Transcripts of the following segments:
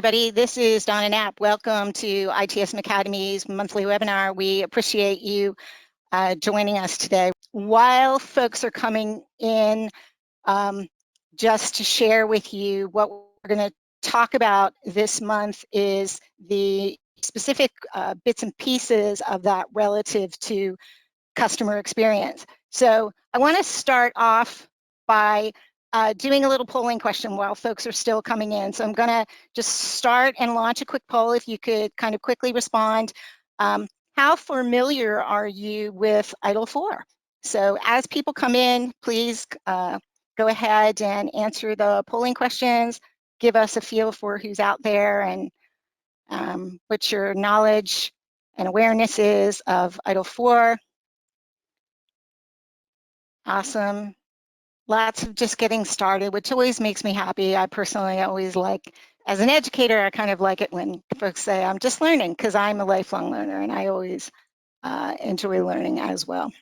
everybody. This is Donna Knapp. Welcome to ITSM Academy's monthly webinar. We appreciate you joining us today. While folks are coming in, just to share with you what we're going to talk about this month is the specific bits and pieces of that relative to customer experience. So I want to start off by doing a little polling question while folks are still coming in. So I'm going to just start and launch a quick poll. If you could kind of quickly respond. How familiar are you with ITIL 4? So as people come in, please go ahead and answer the polling questions. Give us a feel for who's out there and what your knowledge and awareness is of ITIL 4. Awesome. Lots of just getting started, which always makes me happy. I personally always like, as an educator, I kind of like it when folks say, I'm just learning, because I'm a lifelong learner and I always enjoy learning as well.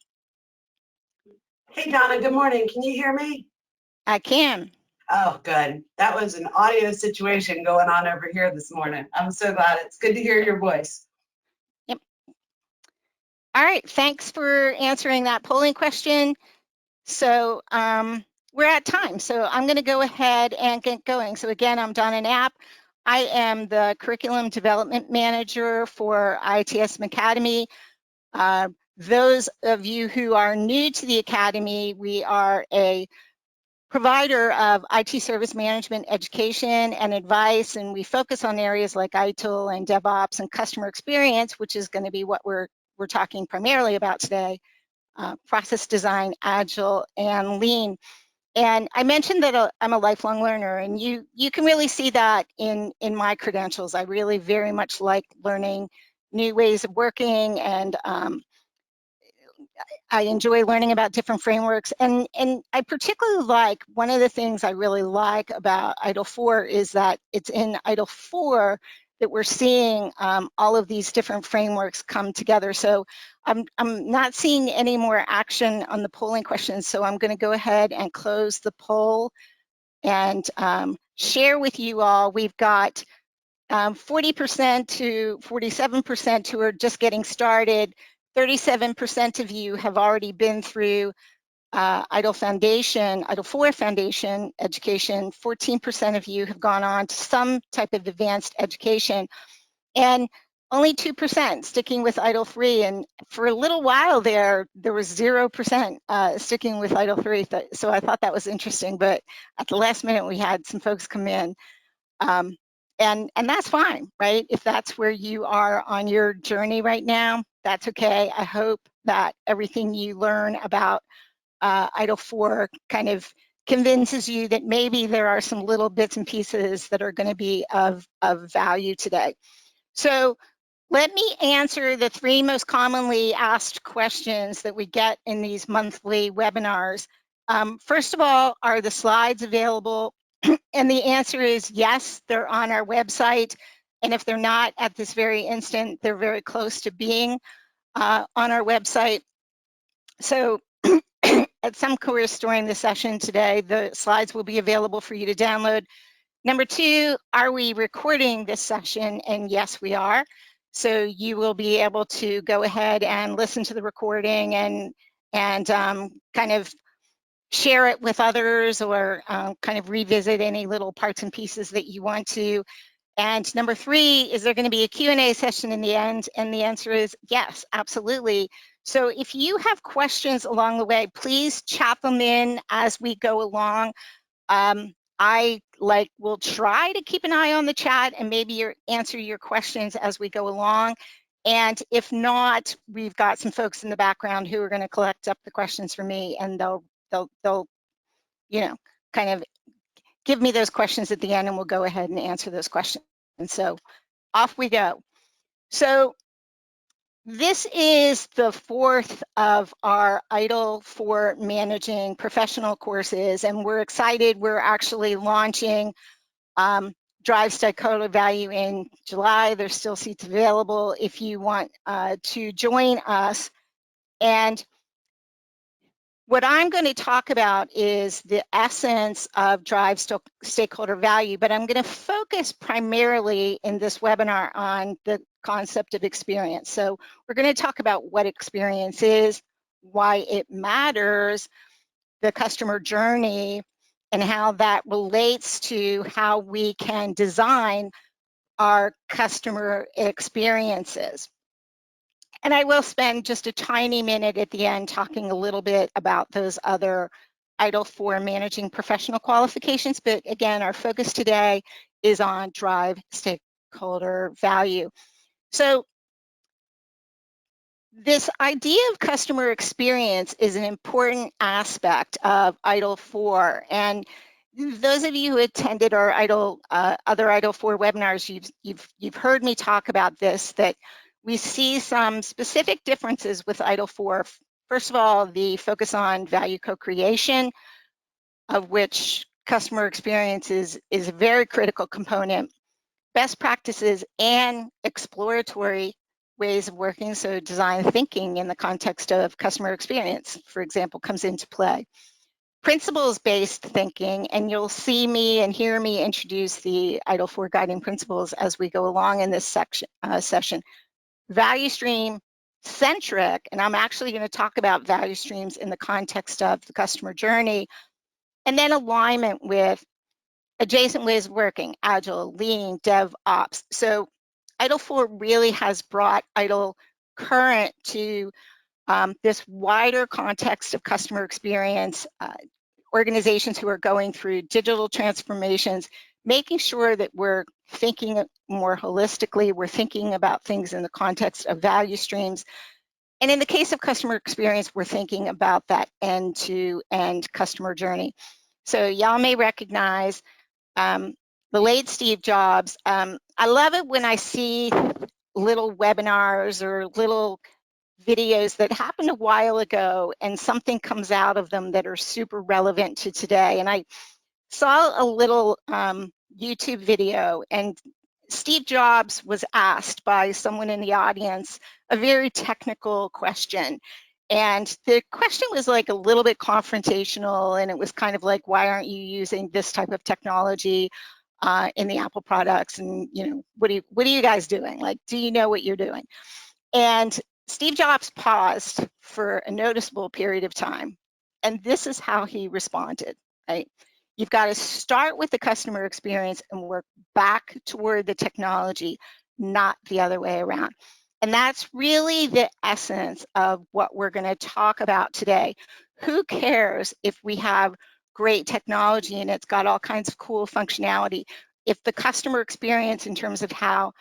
Hey, Donna, good morning. Can you hear me? I can. Oh, good. That was an audio situation going on over here this morning. I'm so glad. It's good to hear your voice. Yep. All right. Thanks for answering that polling question. So we're at time. So I'm going to go ahead and get going. So again, I'm Donna Knapp. I am the Curriculum Development Manager for ITSM Academy. Those of you who are new to the Academy, we are a provider of IT service management education and advice, and we focus on areas like ITIL and DevOps and customer experience, which is going to be what we're talking primarily about today, process design, agile, and lean. And I mentioned that I'm a lifelong learner, and you can really see that in my credentials. I really very much like learning new ways of working, and I enjoy learning about different frameworks. And I particularly like, one of the things I really like about ITIL 4 is that it's in ITIL 4 that we're seeing all of these different frameworks come together. So I'm not seeing any more action on the polling questions, so I'm going to go ahead and close the poll and share with you all. We've got 40% to 47% who are just getting started. 37% of you have already been through ITIL Foundation, ITIL 4 Foundation education. 14% of you have gone on to some type of advanced education, and only 2% sticking with ITIL 3. And for a little while there was 0% sticking with ITIL 3. So I thought that was interesting, but at the last minute, we had some folks come in. And that's fine, right? If that's where you are on your journey right now, that's okay. I hope that everything you learn about ITIL 4 kind of convinces you that maybe there are some little bits and pieces that are going to be of value today. So let me answer the 3 most commonly asked questions that we get in these monthly webinars. First of all, are the slides available? And the answer is yes, they're on our website. And if they're not at this very instant, they're very close to being on our website. So at some course during the session today, the slides will be available for you to download. Number 2, are we recording this session? And yes, we are. So you will be able to go ahead and listen to the recording and kind of share it with others, or kind of revisit any little parts and pieces that you want to. And number 3, is there going to be a Q&A session in the end? And the answer is yes, absolutely. So if you have questions along the way, please chat them in as we go along. I will try to keep an eye on the chat and maybe answer your questions as we go along. And if not, we've got some folks in the background who are going to collect up the questions for me, and they'll kind of give me those questions at the end, and we'll go ahead and answer those questions. And so off we go. So this is the 4th of our ITIL for managing professional courses, and we're excited. We're actually launching Drive Stakeholder Value in July. There's still seats available if you want to join us. And What I'm going to talk about is the essence of drive stakeholder value, but I'm going to focus primarily in this webinar on the concept of experience. So we're going to talk about what experience is, why it matters, the customer journey, and how that relates to how we can design our customer experiences. And I will spend just a tiny minute at the end talking a little bit about those other ITIL 4 managing professional qualifications. But again, our focus today is on drive stakeholder value. So this idea of customer experience is an important aspect of ITIL 4. And those of you who attended our other ITIL 4 webinars, you've heard me talk about this, that we see some specific differences with ITIL 4. First of all, the focus on value co-creation, of which customer experience is a very critical component. Best practices and exploratory ways of working, so design thinking in the context of customer experience, for example, comes into play. Principles-based thinking, and you'll see me and hear me introduce the ITIL 4 guiding principles as we go along in this session. Value stream centric, and I'm actually going to talk about value streams in the context of the customer journey, and then alignment with adjacent ways of working, agile, lean, DevOps. So ITIL 4 really has brought ITIL current to this wider context of customer experience, organizations who are going through digital transformations, making sure that we're thinking more holistically, we're thinking about things in the context of value streams. And in the case of customer experience, we're thinking about that end-to-end customer journey. So y'all may recognize the late Steve Jobs. I love it when I see little webinars or little videos that happened a while ago and something comes out of them that are super relevant to today. And I saw a little YouTube video, and Steve Jobs was asked by someone in the audience a very technical question. And the question was like a little bit confrontational, and it was kind of like, why aren't you using this type of technology in the Apple products? And, you know, what are you guys doing? Like, do you know what you're doing? And Steve Jobs paused for a noticeable period of time. And this is how he responded, right? You've got to start with the customer experience and work back toward the technology, not the other way around. And that's really the essence of what we're going to talk about today. Who cares if we have great technology and it's got all kinds of cool functionality? If the customer experience in terms of how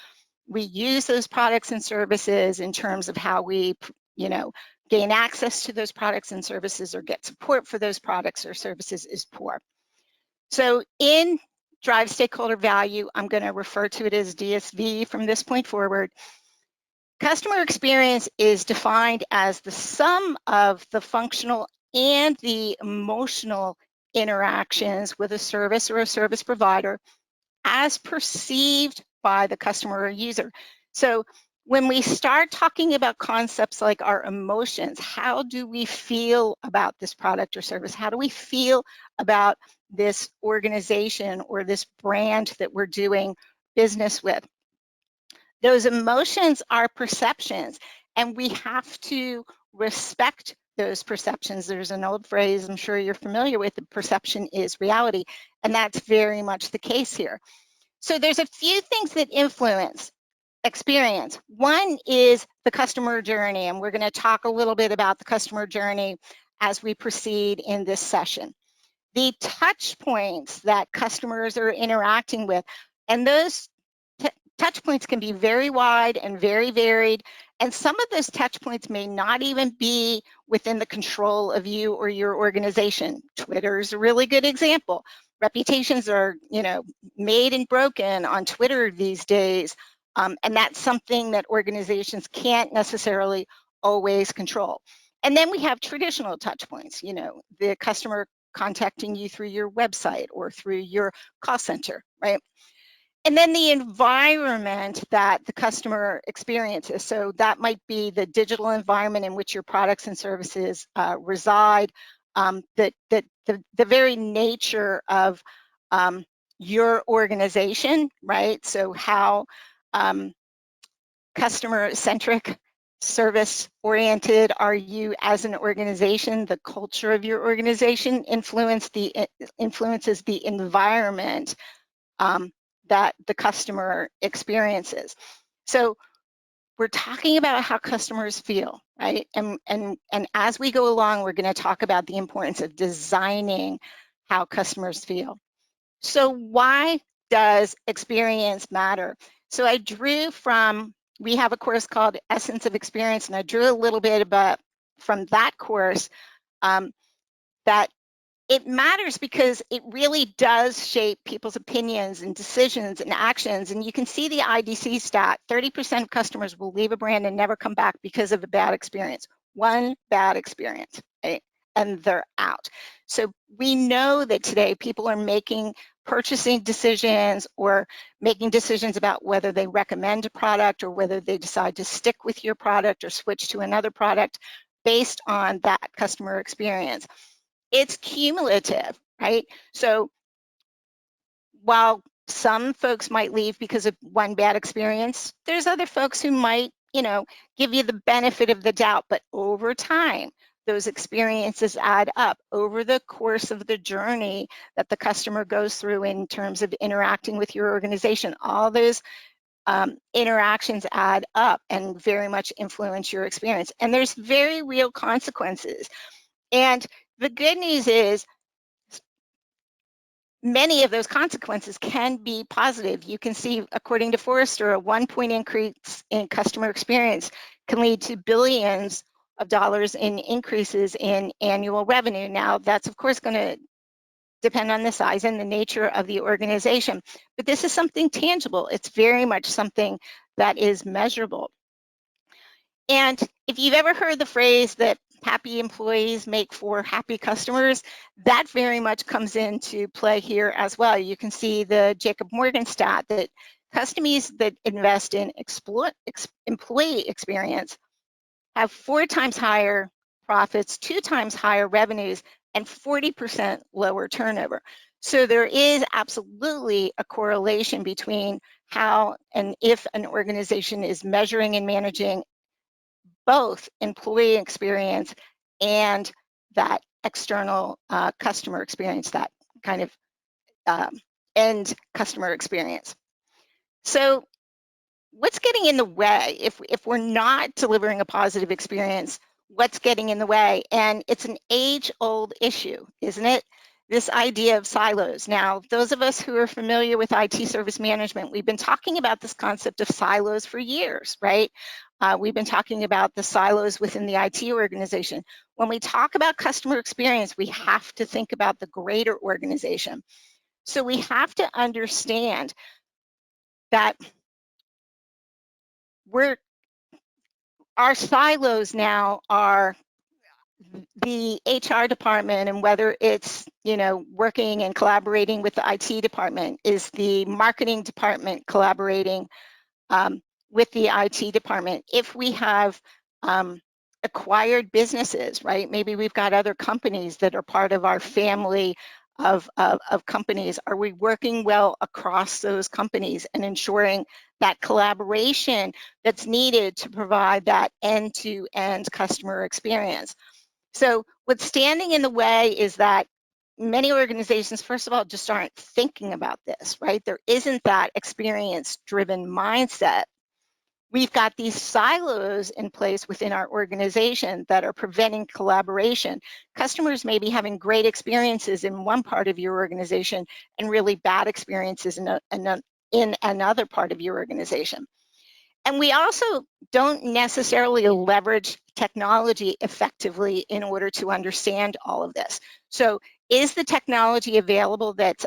we use those products and services, in terms of how we, gain access to those products and services or get support for those products or services is poor. So in Drive Stakeholder Value, I'm going to refer to it as DSV from this point forward. Customer experience is defined as the sum of the functional and the emotional interactions with a service or a service provider as perceived by the customer or user. So when we start talking about concepts like our emotions, how do we feel about this product or service? How do we feel about this organization or this brand that we're doing business with? Those emotions are perceptions, and we have to respect those perceptions. There's an old phrase I'm sure you're familiar with, perception is reality, and that's very much the case here. So there's a few things that influence experience. One is the customer journey, and we're going to talk a little bit about the customer journey as we proceed in this session. The touch points that customers are interacting with, and those touch points can be very wide and very varied, and some of those touch points may not even be within the control of you or your organization. Twitter is a really good example. Reputations are, made and broken on Twitter these days, and that's something that organizations can't necessarily always control. And then we have traditional touch points, the customer contacting you through your website or through your call center, right? And then the environment that the customer experiences. So that might be the digital environment in which your products and services reside. the very nature of your organization, right? So how customer-centric, service-oriented are you as an organization? The culture of your organization influences the environment that the customer experiences. So we're talking about how customers feel, right? And as we go along, we're going to talk about the importance of designing how customers feel. So why does experience matter? So I drew from, we have a course called Essence of Experience, and I drew a little bit about from that course that it matters because it really does shape people's opinions and decisions and actions. And you can see the IDC stat, 30% of customers will leave a brand and never come back because of a bad experience. One bad experience, right? And they're out. So we know that today people are making purchasing decisions or making decisions about whether they recommend a product or whether they decide to stick with your product or switch to another product based on that customer experience. It's cumulative, right? So while some folks might leave because of one bad experience, there's other folks who might, give you the benefit of the doubt, but over time, those experiences add up over the course of the journey that the customer goes through in terms of interacting with your organization. All those interactions add up and very much influence your experience. And there's very real consequences. And the good news is many of those consequences can be positive. You can see, according to Forrester, a 1-point increase in customer experience can lead to billions of dollars in increases in annual revenue. Now, that's of course going to depend on the size and the nature of the organization, but this is something tangible. It's very much something that is measurable. And if you've ever heard the phrase that happy employees make for happy customers, that very much comes into play here as well. You can see the Jacob Morgan stat that companies that invest in employee experience have 4 times higher profits, 2 times higher revenues, and 40% lower turnover. So there is absolutely a correlation between how and if an organization is measuring and managing both employee experience and that external customer experience, that kind of end customer experience. So what's getting in the way? If we're not delivering a positive experience, what's getting in the way? And it's an age-old issue, isn't it? This idea of silos. Now, those of us who are familiar with IT service management, we've been talking about this concept of silos for years, right? We've been talking about the silos within the IT organization. When we talk about customer experience, we have to think about the greater organization. So we have to understand that our silos now are the HR department, and whether it's working and collaborating with the IT department, is the marketing department collaborating with the IT department. If we have acquired businesses, right? Maybe we've got other companies that are part of our family of companies. Are we working well across those companies and ensuring that collaboration that's needed to provide that end-to-end customer experience? So what's standing in the way is that many organizations, first of all, just aren't thinking about this, right? There isn't that experience-driven mindset. We've got these silos in place within our organization that are preventing collaboration. Customers may be having great experiences in one part of your organization and really bad experiences in another part of your organization. And we also don't necessarily leverage technology effectively in order to understand all of this. So is the technology available that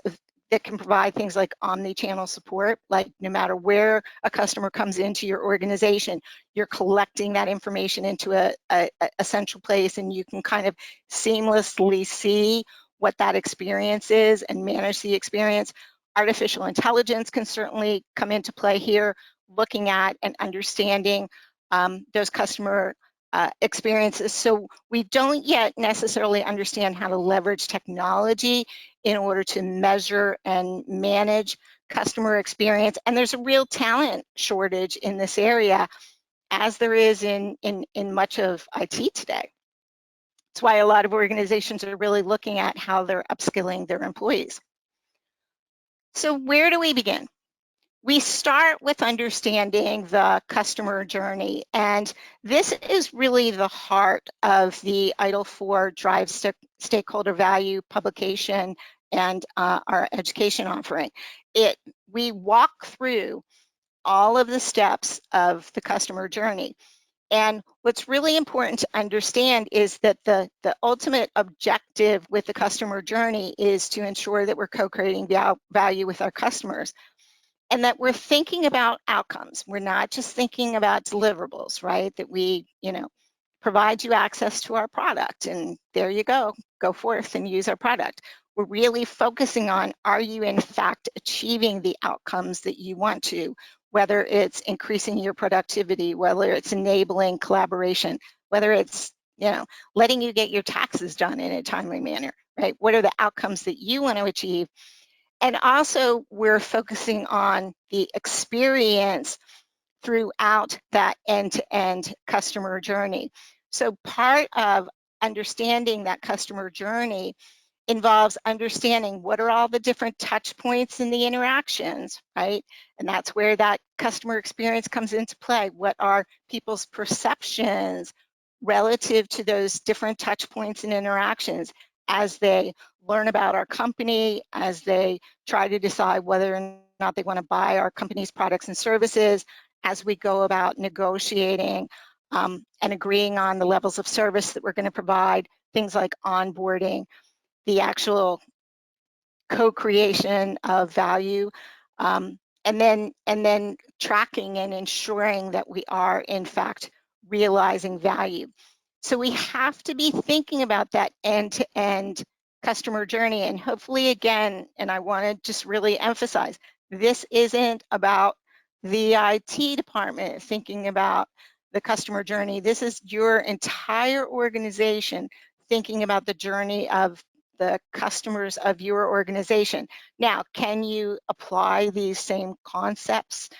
can provide things like omni-channel support, like no matter where a customer comes into your organization, you're collecting that information into a central place, and you can kind of seamlessly see what that experience is and manage the experience. Artificial intelligence can certainly come into play here, looking at and understanding those customer experiences. So we don't yet necessarily understand how to leverage technology in order to measure and manage customer experience. And there's a real talent shortage in this area, as there is in much of IT today. That's why a lot of organizations are really looking at how they're upskilling their employees. So where do we begin? We start with understanding the customer journey, and this is really the heart of the ITIL 4 Drive Stakeholder Value publication and our education offering. We walk through all of the steps of the customer journey. And what's really important to understand is that the ultimate objective with the customer journey is to ensure that we're co-creating value with our customers, and that we're thinking about outcomes. We're not just thinking about deliverables, right? That we, provide you access to our product and there you go forth and use our product. We're really focusing on, are you in fact achieving the outcomes that you want to, whether it's increasing your productivity, whether it's enabling collaboration, whether it's, letting you get your taxes done in a timely manner, right? What are the outcomes that you want to achieve? And also, we're focusing on the experience throughout that end-to-end customer journey. So part of understanding that customer journey involves understanding what are all the different touch points in the interactions, right? And that's where that customer experience comes into play. What are people's perceptions relative to those different touch points and interactions as they learn about our company, as they try to decide whether or not they want to buy our company's products and services, as we go about negotiating and agreeing on the levels of service that we're going to provide, things like onboarding, the actual co-creation of value, and then tracking and ensuring that we are in fact realizing value. So we have to be thinking about that end-to-end customer journey. And hopefully, again, and I want to just really emphasize, this isn't about the IT department thinking about the customer journey. This is your entire organization thinking about the journey of the customers of your organization. Now, can you apply these same concepts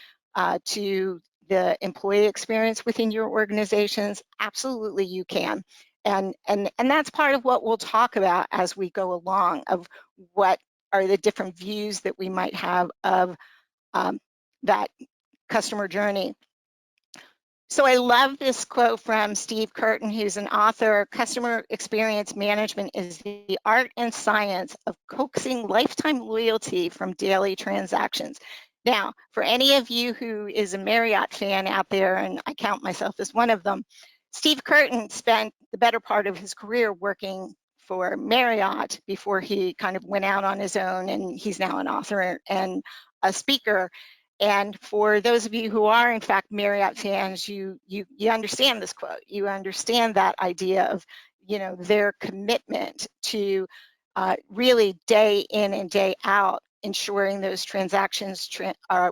to the employee experience within your organizations? Absolutely, you can. And that's part of what we'll talk about as we go along, of what are the different views that we might have of that customer journey. So I love this quote from Steve Curtin, who's an author. Customer experience management is the art and science of coaxing lifetime loyalty from daily transactions. Now, for any of you who is a Marriott fan out there, and I count myself as one of them, Steve Curtin spent the better part of his career working for Marriott before he kind of went out on his own, and he's now an author and a speaker. And for those of you who are in fact Marriott fans, you understand this quote. You understand that idea of, their commitment to really day in and day out ensuring those transactions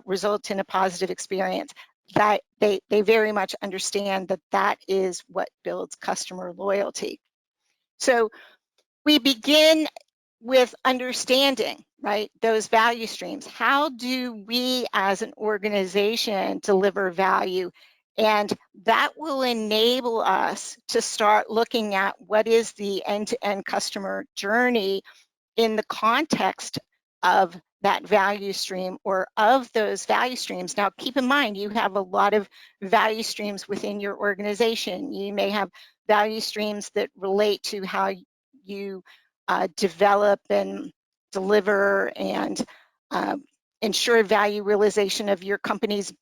result in a positive experience. That they very much understand that that is what builds customer loyalty. So we begin with understanding, right, those value streams. How do we as an organization deliver value? And that will enable us to start looking at what is the end-to-end customer journey in the context of that value stream or of those value streams. Now, keep in mind, you have a lot of value streams within your organization. You may have value streams that relate to how you develop and deliver and ensure value realization of your company's,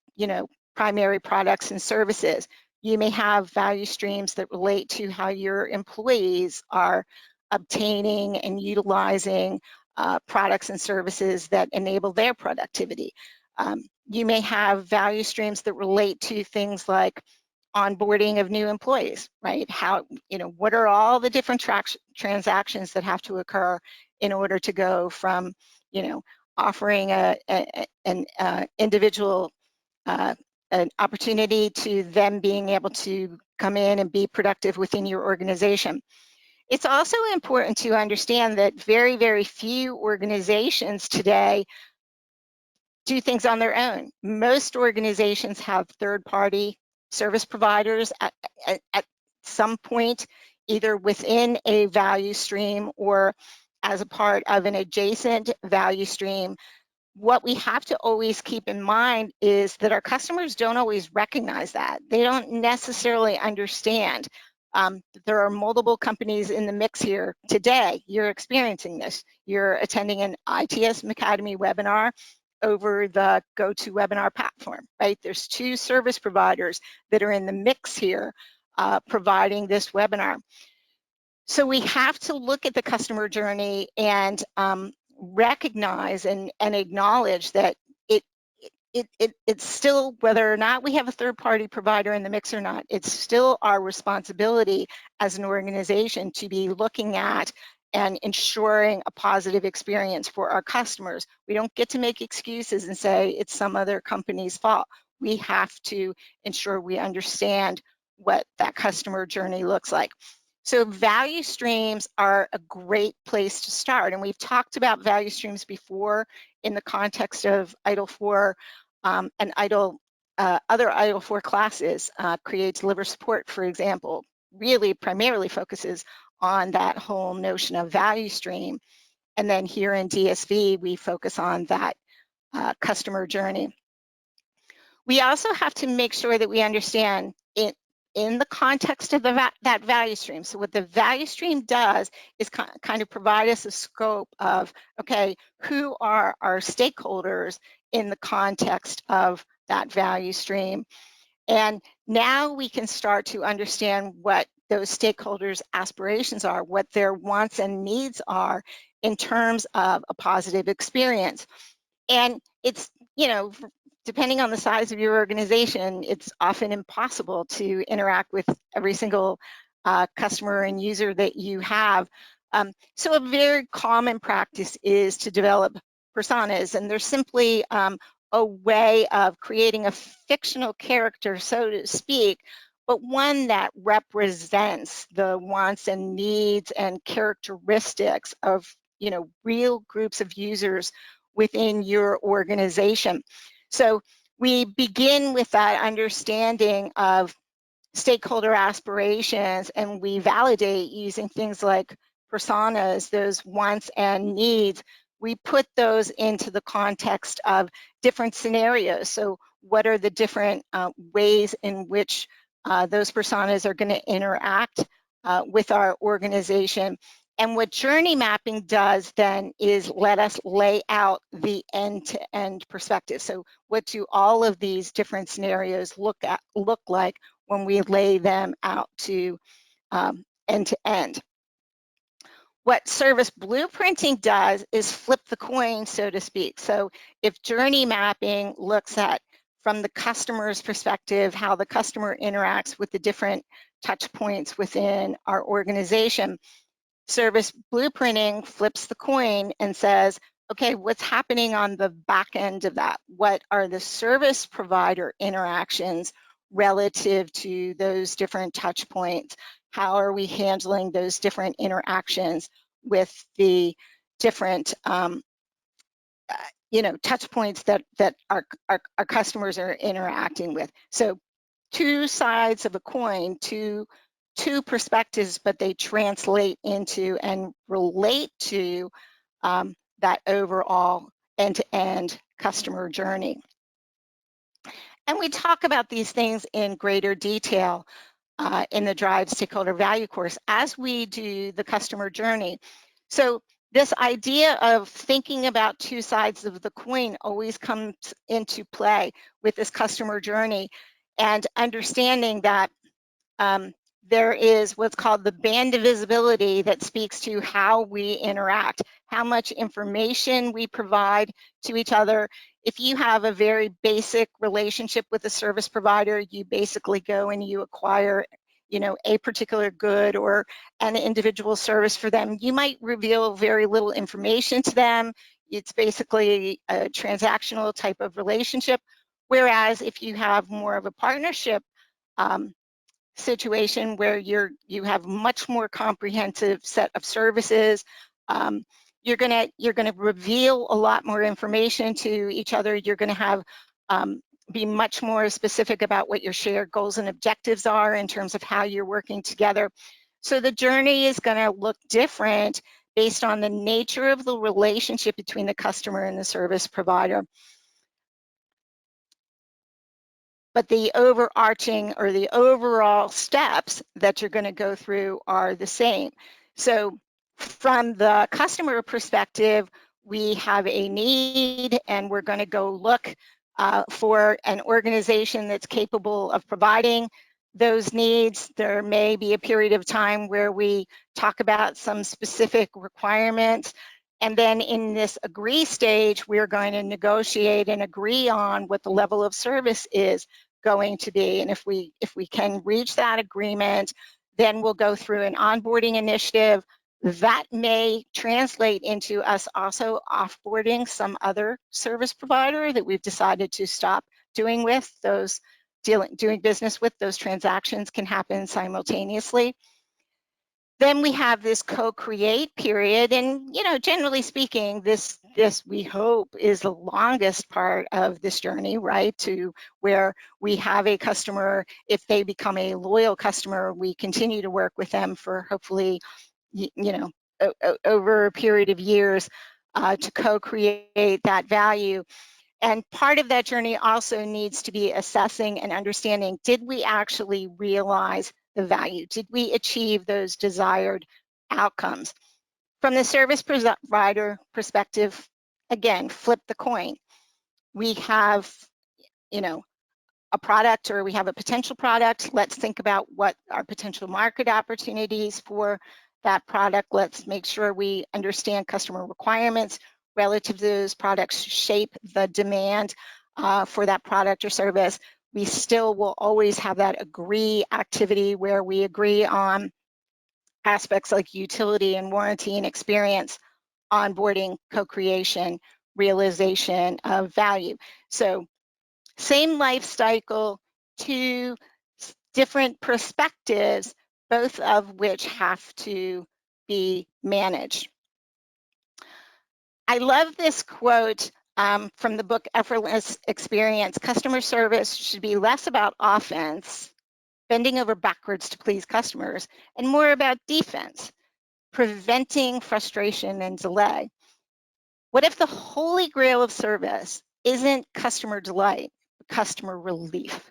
primary products and services. You may have value streams that relate to how your employees are obtaining and utilizing products and services that enable their productivity. You may have value streams that relate to things like onboarding of new employees, right? How, what are all the different transactions that have to occur in order to go from, offering an individual an opportunity to them being able to come in and be productive within your organization. It's also important to understand that very, very few organizations today do things on their own. Most organizations have third-party service providers at some point, either within a value stream or as a part of an adjacent value stream. What we have to always keep in mind is that our customers don't always recognize that. They don't necessarily understand. There are multiple companies in the mix here today. You're experiencing this. You're attending an ITSM Academy webinar over the GoToWebinar platform, right? There's 2 service providers that are in the mix here providing this webinar. So we have to look at the customer journey and recognize and acknowledge that it's still, whether or not we have a third-party provider in the mix or not, it's still our responsibility as an organization to be looking at and ensuring a positive experience for our customers. We don't get to make excuses and say it's some other company's fault. We have to ensure we understand what that customer journey looks like. So value streams are a great place to start. And we've talked about value streams before in the context of ITIL 4 and ITIL, other ITIL 4 classes. Create, deliver, support, for example, really primarily focuses on that whole notion of value stream. And then here in DSV, we focus on that customer journey. We also have to make sure that we understand it in the context of that value stream. So what the value stream does is kind of provide us a scope of, okay, who are our stakeholders in the context of that value stream? And now we can start to understand what those stakeholders' aspirations are, what their wants and needs are in terms of a positive experience. And it's, you know, depending on the size of your organization, it's often impossible to interact with every single customer and user that you have. So a very common practice is to develop personas, and they're simply a way of creating a fictional character, so to speak, but one that represents the wants and needs and characteristics of, you know, real groups of users within your organization. So we begin with that understanding of stakeholder aspirations, and we validate using things like personas, those wants and needs. We put those into the context of different scenarios. So what are the different ways in which those personas are going to interact with our organization? And what journey mapping does then is let us lay out the end-to-end perspective. So what do all of these different scenarios look like when we lay them out to end-to-end? What service blueprinting does is flip the coin, so to speak. So if journey mapping looks at, from the customer's perspective, how the customer interacts with the different touch points within our organization, service blueprinting flips the coin and says, okay, what's happening on the back end of that? What are the service provider interactions relative to those different touch points? How are we handling those different interactions with the different you know, touch points that our customers are interacting with? So 2 sides of a coin, two perspectives, but they translate into and relate to that overall end-to-end customer journey. And we talk about these things in greater detail in the Drive Stakeholder Value course as we do the customer journey. So this idea of thinking about 2 sides of the coin always comes into play with this customer journey, and understanding that there is what's called the band of visibility that speaks to how we interact, how much information we provide to each other. If you have a very basic relationship with a service provider, you basically go and you acquire, you know, a particular good or an individual service for them. You might reveal very little information to them. It's basically a transactional type of relationship. Whereas if you have more of a partnership situation where you have much more comprehensive set of services. You're gonna reveal a lot more information to each other. You're gonna have be much more specific about what your shared goals and objectives are in terms of how you're working together. So the journey is going to look different based on the nature of the relationship between the customer and the service provider. But the overarching or the overall steps that you're going to go through are the same. So from the customer perspective, we have a need and we're going to go look for an organization that's capable of providing those needs. There may be a period of time where we talk about some specific requirements. And then in this agree stage, we're going to negotiate and agree on what the level of service is going to be. And if we can reach that agreement, then we'll go through an onboarding initiative. That may translate into us also offboarding some other service provider that we've decided to stop doing with. Those doing business with, those transactions can happen simultaneously. Then we have this co-create period, and generally speaking, this we hope is the longest part of this journey, right? To where we have a customer, if they become a loyal customer, we continue to work with them for hopefully, over a period of years to co-create that value. And part of that journey also needs to be assessing and understanding, did we actually realize the value? Did we achieve those desired outcomes? From the service provider perspective, again, flip the coin. We have, a product, or we have a potential product. Let's think about what our potential market opportunities for that product. Let's make sure we understand customer requirements relative to those products, shape the demand for that product or service. We still will always have that agree activity where we agree on aspects like utility and warranty and experience, onboarding, co-creation, realization of value. So same life cycle, two different perspectives, both of which have to be managed. I love this quote from the book Effortless Experience. Customer service should be less about offense, bending over backwards to please customers, and more about defense, preventing frustration and delay. What if the holy grail of service isn't customer delight, but customer relief?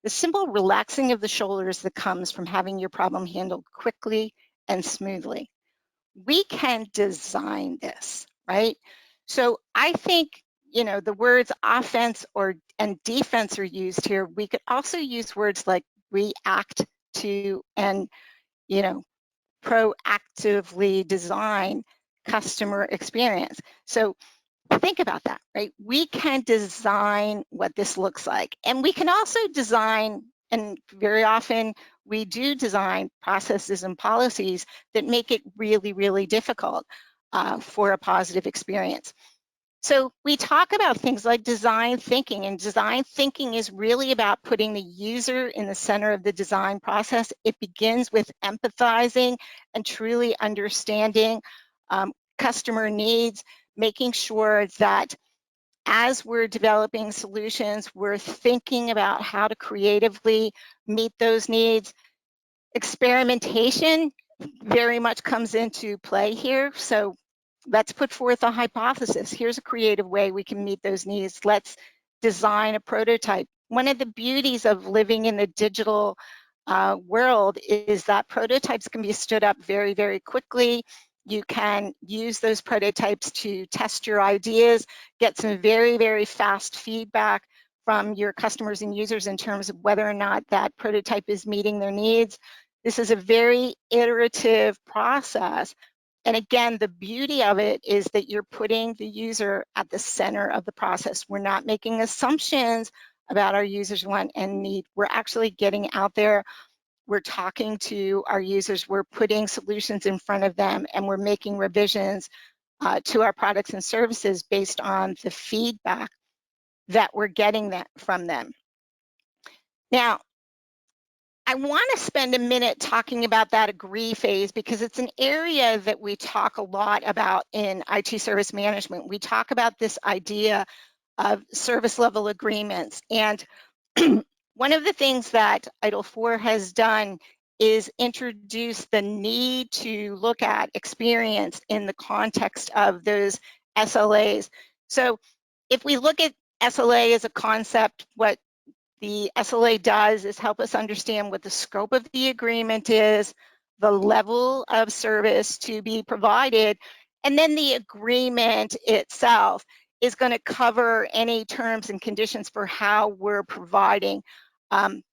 The simple relaxing of the shoulders that comes from having your problem handled quickly and smoothly. We can design this, right? So I think, the words offense and defense are used here. We could also use words like react to and, proactively design customer experience. So think about that, right? We can design what this looks like. And we can also design, and very often we do design processes and policies that make it really, really difficult for a positive experience. So we talk about things like design thinking, and design thinking is really about putting the user in the center of the design process. It begins with empathizing and truly understanding customer needs, making sure that as we're developing solutions, we're thinking about how to creatively meet those needs. Experimentation very much comes into play here. So let's put forth a hypothesis. Here's a creative way we can meet those needs. Let's design a prototype. One of the beauties of living in the digital world is that prototypes can be stood up very, very quickly. You can use those prototypes to test your ideas, get some very, very fast feedback from your customers and users in terms of whether or not that prototype is meeting their needs. This is a very iterative process. And again, the beauty of it is that you're putting the user at the center of the process. We're not making assumptions about our users' want and need. We're actually getting out there. We're talking to our users. We're putting solutions in front of them, and we're making revisions to our products and services based on the feedback that we're getting from them. Now, I want to spend a minute talking about that agree phase because it's an area that we talk a lot about in IT service management. We talk about this idea of service level agreements. And one of the things that ITIL 4 has done is introduce the need to look at experience in the context of those SLAs. So if we look at SLA as a concept, what the SLA does is help us understand what the scope of the agreement is, the level of service to be provided, and then the agreement itself is going to cover any terms and conditions for how we're providing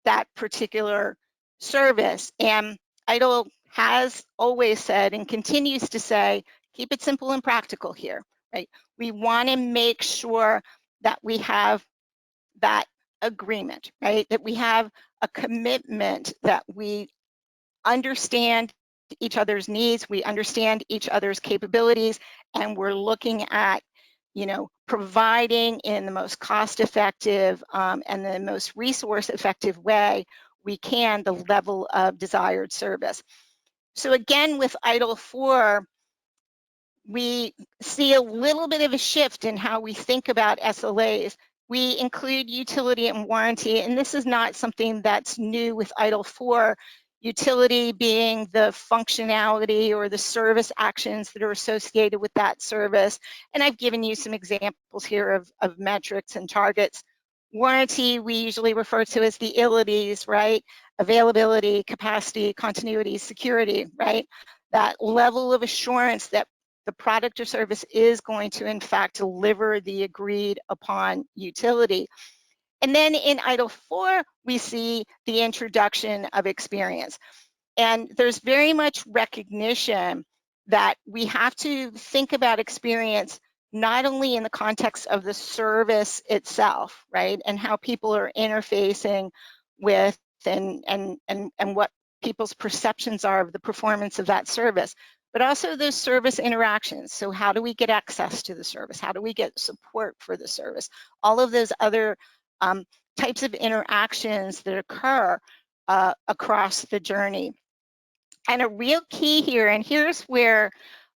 that particular service. And ITIL has always said and continues to say, keep it simple and practical here, right? We want to make sure that we have that agreement, right? That we have a commitment, that we understand each other's needs, we understand each other's capabilities, and we're looking at, providing in the most cost-effective and the most resource-effective way we can the level of desired service. So again, with ITIL 4, we see a little bit of a shift in how we think about SLAs. We include utility and warranty, and this is not something that's new with ITIL 4. Utility being the functionality or the service actions that are associated with that service. And I've given you some examples here of metrics and targets. Warranty, we usually refer to as the ILITs, right? Availability, capacity, continuity, security, right? That level of assurance that the product or service is going to, in fact, deliver the agreed upon utility. And then in ITIL 4, we see the introduction of experience. And there's very much recognition that we have to think about experience not only in the context of the service itself, right, and how people are interfacing with and what people's perceptions are of the performance of that service, but also those service interactions. So how do we get access to the service? How do we get support for the service? All of those other types of interactions that occur across the journey. And a real key here, and here's where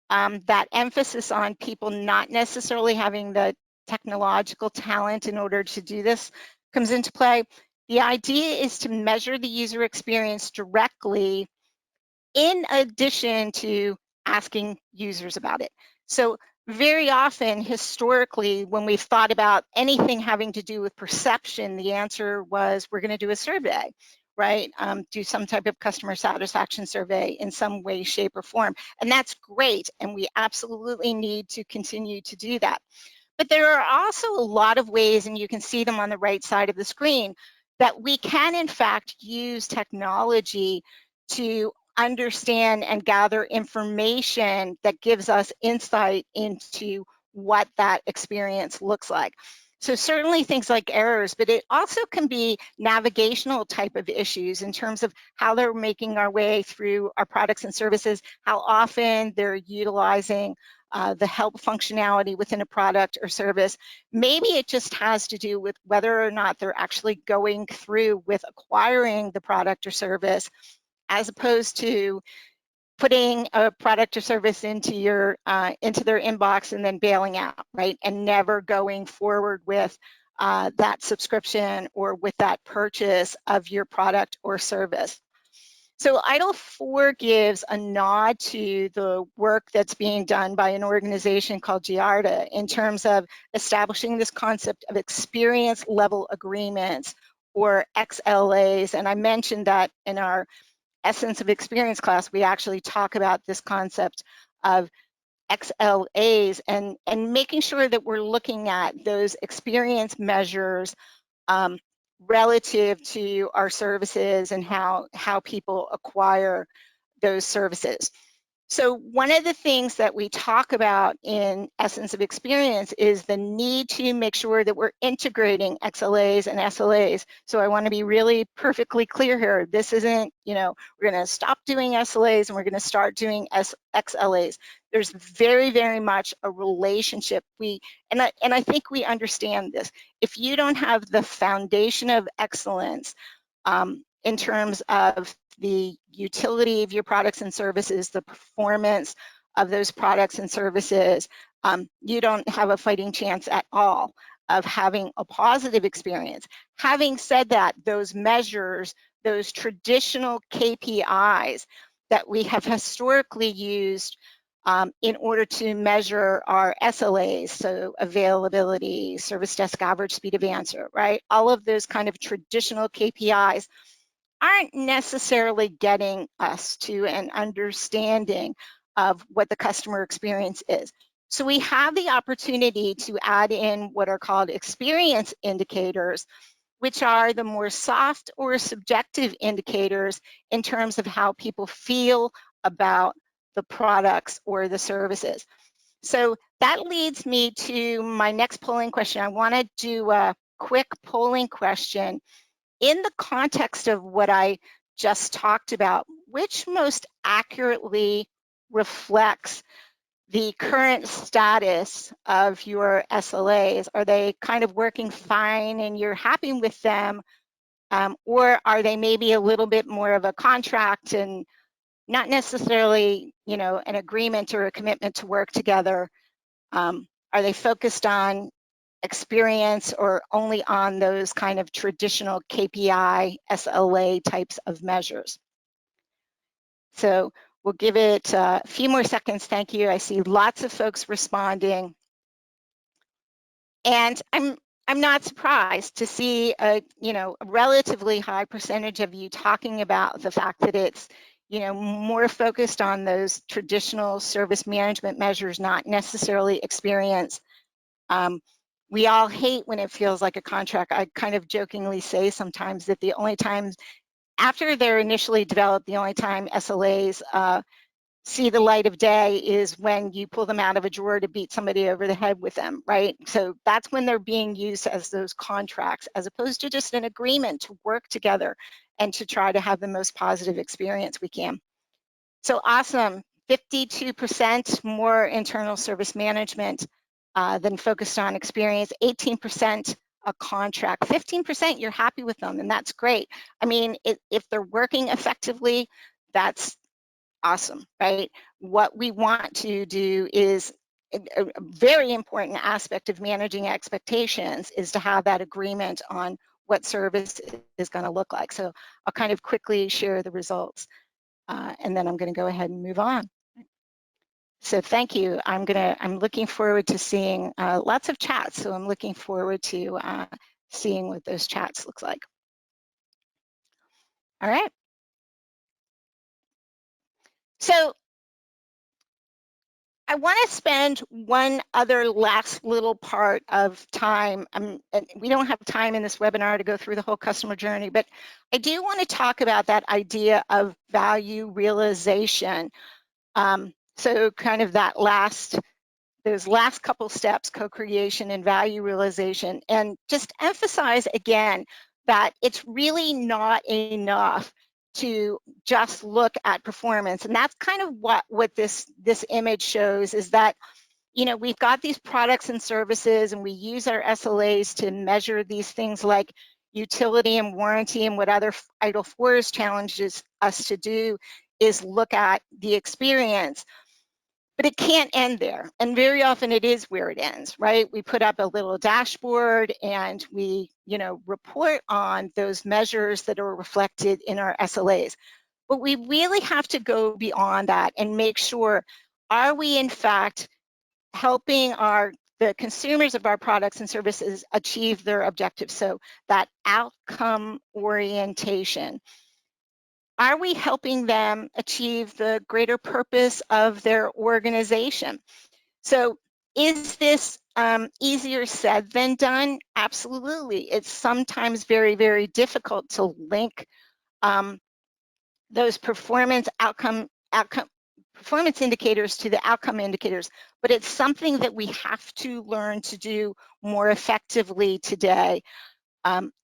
that emphasis on people not necessarily having the technological talent in order to do this comes into play. The idea is to measure the user experience directly in addition to asking users about it. So very often, historically, when we've thought about anything having to do with perception, the answer was, we're going to do a survey, right? Do some type of customer satisfaction survey in some way, shape, or form. And that's great. And we absolutely need to continue to do that. But there are also a lot of ways, and you can see them on the right side of the screen, that we can, in fact, use technology to understand and gather information that gives us insight into what that experience looks like. So certainly things like errors, but it also can be navigational type of issues in terms of how they're making our way through our products and services, how often they're utilizing the help functionality within a product or service. Maybe it just has to do with whether or not they're actually going through with acquiring the product or service, as opposed to putting a product or service into into their inbox and then bailing out, right? And never going forward with that subscription or with that purchase of your product or service. So ITIL 4 gives a nod to the work that's being done by an organization called Giarda in terms of establishing this concept of experience level agreements, or XLAs. And I mentioned that in our Essence of Experience class, we actually talk about this concept of XLAs and making sure that we're looking at those experience measures relative to our services and how people acquire those services. So one of the things that we talk about in Essence of Experience is the need to make sure that we're integrating XLAs and SLAs. So I want to be really perfectly clear here. This isn't, we're going to stop doing SLAs and we're going to start doing XLAs. There's very, very much a relationship. And I think we understand this. If you don't have the foundation of excellence in terms of the utility of your products and services, the performance of those products and services, you don't have a fighting chance at all of having a positive experience. Having said that, those measures, those traditional KPIs that we have historically used in order to measure our SLAs, so availability, service desk average speed of answer, right? All of those kind of traditional KPIs aren't necessarily getting us to an understanding of what the customer experience is. So we have the opportunity to add in what are called experience indicators, which are the more soft or subjective indicators in terms of how people feel about the products or the services. So that leads me to my next polling question. I want to do a quick polling question in the context of what I just talked about. Which most accurately reflects the current status of your SLAs? Are they kind of working fine and you're happy with them? Or are they maybe a little bit more of a contract and not necessarily, you know, an agreement or a commitment to work together? Are they focused on experience or only on those kind of traditional KPI, SLA types of measures? So we'll give it a few more seconds. Thank you. I see lots of folks responding. And I'm not surprised to see a relatively high percentage of you talking about the fact that it's more focused on those traditional service management measures, not necessarily experience. We all hate when it feels like a contract. I kind of jokingly say sometimes that the only time after they're initially developed, the only time SLAs see the light of day is when you pull them out of a drawer to beat somebody over the head with them, right? So that's when they're being used as those contracts, as opposed to just an agreement to work together and to try to have the most positive experience we can. So awesome, 52% more internal service management than focused on experience, 18% a contract, 15% you're happy with them, and that's great. I mean, if they're working effectively, that's awesome, right? What we want to do is a very important aspect of managing expectations is to have that agreement on what service is going to look like. So I'll kind of quickly share the results, and then I'm going to go ahead and move on. So thank you. I'm looking forward to seeing lots of chats. So I'm looking forward to seeing what those chats look like. All right. So I want to spend one other last little part of time. And we don't have time in this webinar to go through the whole customer journey, but I do want to talk about that idea of value realization. So kind of those last couple steps, co-creation and value realization, and just emphasize again that it's really not enough to just look at performance. And that's kind of what this image shows, is that we've got these products and services, and we use our SLAs to measure these things like utility and warranty, and what other ITIL 4s challenges us to do is look at the experience. But it can't end there. And very often it is where it ends, right? We put up a little dashboard and we, report on those measures that are reflected in our SLAs. But we really have to go beyond that and make sure, are we in fact helping the consumers of our products and services achieve their objectives? So that outcome orientation. Are we helping them achieve the greater purpose of their organization? So is this easier said than done? Absolutely. It's sometimes very, very difficult to link those performance indicators to the outcome indicators, but it's something that we have to learn to do more effectively today.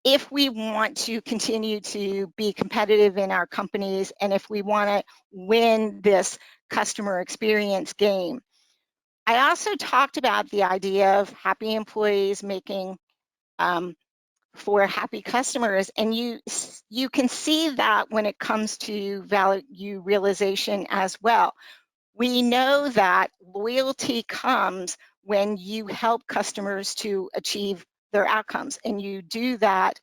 If we want to continue to be competitive in our companies, and if we want to win this customer experience game. I also talked about the idea of happy employees making for happy customers. And you can see that when it comes to value realization as well. We know that loyalty comes when you help customers to achieve their outcomes, and you do that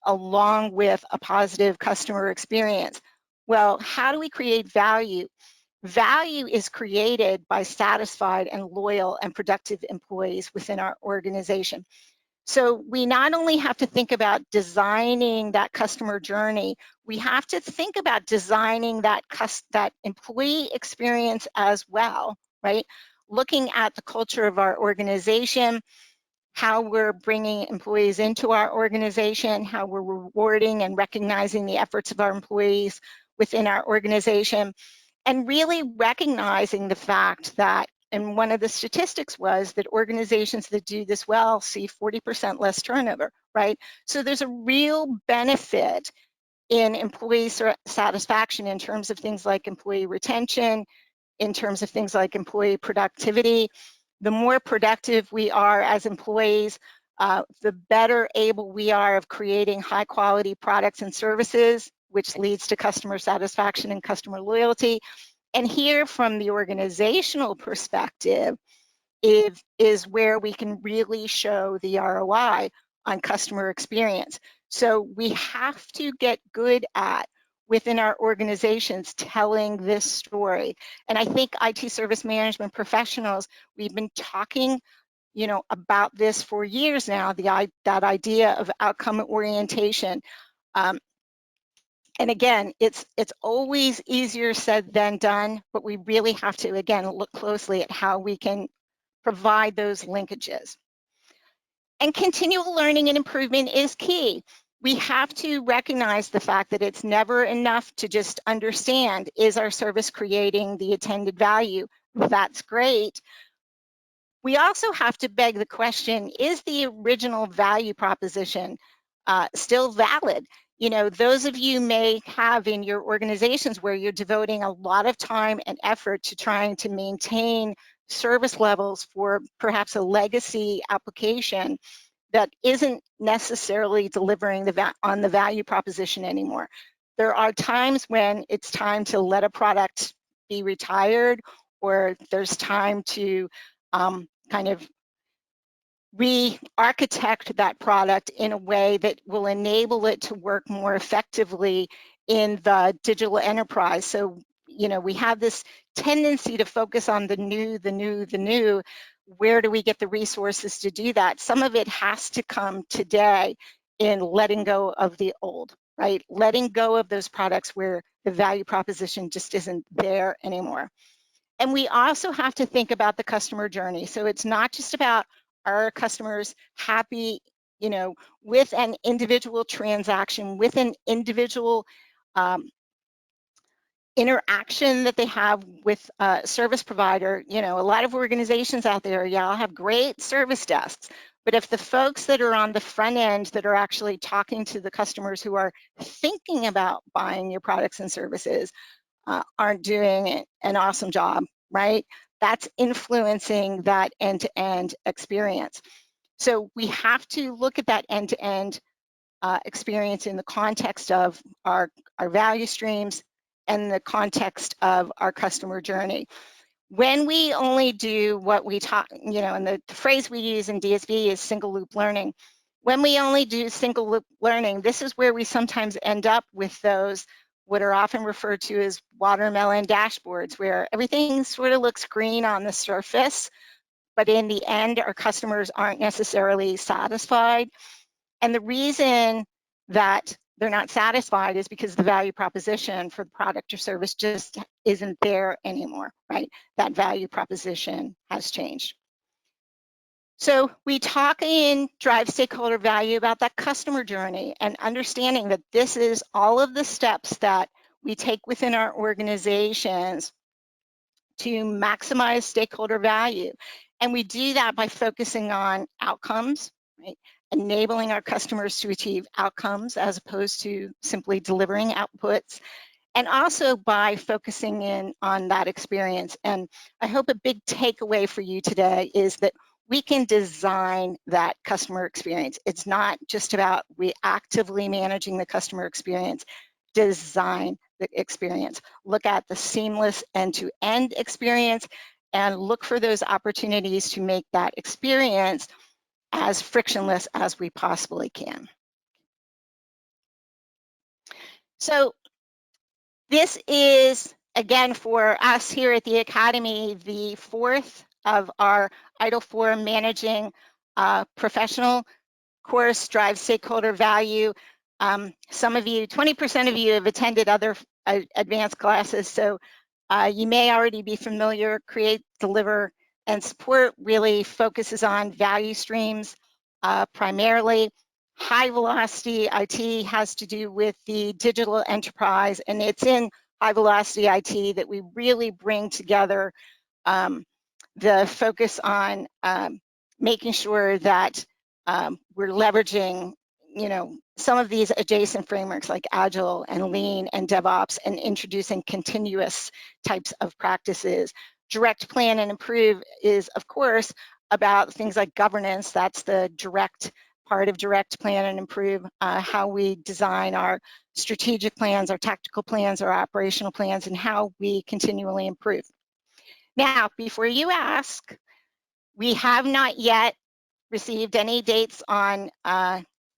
along with a positive customer experience. Well, how do we create value? Value is created by satisfied and loyal and productive employees within our organization. So we not only have to think about designing that customer journey, we have to think about designing that employee experience as well, right? Looking at the culture of our organization, how we're bringing employees into our organization, how we're rewarding and recognizing the efforts of our employees within our organization, and really recognizing the fact that, and one of the statistics was that organizations that do this well see 40% less turnover, right? So there's a real benefit in employee satisfaction in terms of things like employee retention, in terms of things like employee productivity. The more productive we are as employees, the better able we are of creating high quality products and services, which leads to customer satisfaction and customer loyalty. And here from the organizational perspective is where we can really show the ROI on customer experience. So we have to get good at within our organizations telling this story. And I think IT service management professionals, we've been talking about this for years now, that idea of outcome orientation. And again, it's always easier said than done, but we really have to, again, look closely at how we can provide those linkages. And continual learning and improvement is key. We have to recognize the fact that it's never enough to just understand, is our service creating the intended value? That's great. We also have to beg the question, is the original value proposition still valid? Those of you may have in your organizations where you're devoting a lot of time and effort to trying to maintain service levels for perhaps a legacy application that isn't necessarily delivering on the value proposition anymore. There are times when it's time to let a product be retired, or there's time to kind of re-architect that product in a way that will enable it to work more effectively in the digital enterprise. So, we have this tendency to focus on the new. Where do we get the resources to do that? Some of it has to come today in letting go of the old, right? Letting go of those products where the value proposition just isn't there anymore. And we also have to think about the customer journey. So it's not just about our customers happy, with an individual transaction, with an individual interaction that they have with a service provider. A lot of organizations out there, I'll have great service desks, but if the folks that are on the front end that are actually talking to the customers who are thinking about buying your products and services aren't doing an awesome job, right? That's influencing that end-to-end experience. So we have to look at that end-to-end experience in the context of our value streams and the context of our customer journey. When we only do what we talk, and the phrase we use in DSV is single loop learning. When we only do single loop learning, this is where we sometimes end up with those what are often referred to as watermelon dashboards, where everything sort of looks green on the surface, but in the end, our customers aren't necessarily satisfied. And the reason that they're not satisfied is because the value proposition for the product or service just isn't there anymore, right? That value proposition has changed. So we talk in Drive Stakeholder Value about that customer journey and understanding that this is all of the steps that we take within our organizations to maximize stakeholder value. And we do that by focusing on outcomes, right? Enabling our customers to achieve outcomes as opposed to simply delivering outputs, and also by focusing in on that experience. And I hope a big takeaway for you today is that we can design that customer experience. It's not just about reactively managing the customer experience. Design the experience. Look at the seamless end-to-end experience and look for those opportunities to make that experience as frictionless as we possibly can. So this is, again, for us here at the Academy, the fourth of our ITIL 4 Managing Professional course, Drive Stakeholder Value. Some of you, 20% of you have attended other advanced classes, so you may already be familiar. Create, Deliver, and Support really focuses on value streams primarily. High velocity IT has to do with the digital enterprise, and it's in high velocity IT that we really bring together the focus on making sure that we're leveraging, some of these adjacent frameworks like Agile and Lean and DevOps, and introducing continuous types of practices. Direct, Plan, and Improve is, of course, about things like governance. That's the direct part of Direct, Plan, and Improve, how we design our strategic plans, our tactical plans, our operational plans, and how we continually improve. Now, before you ask, we have not yet received any dates on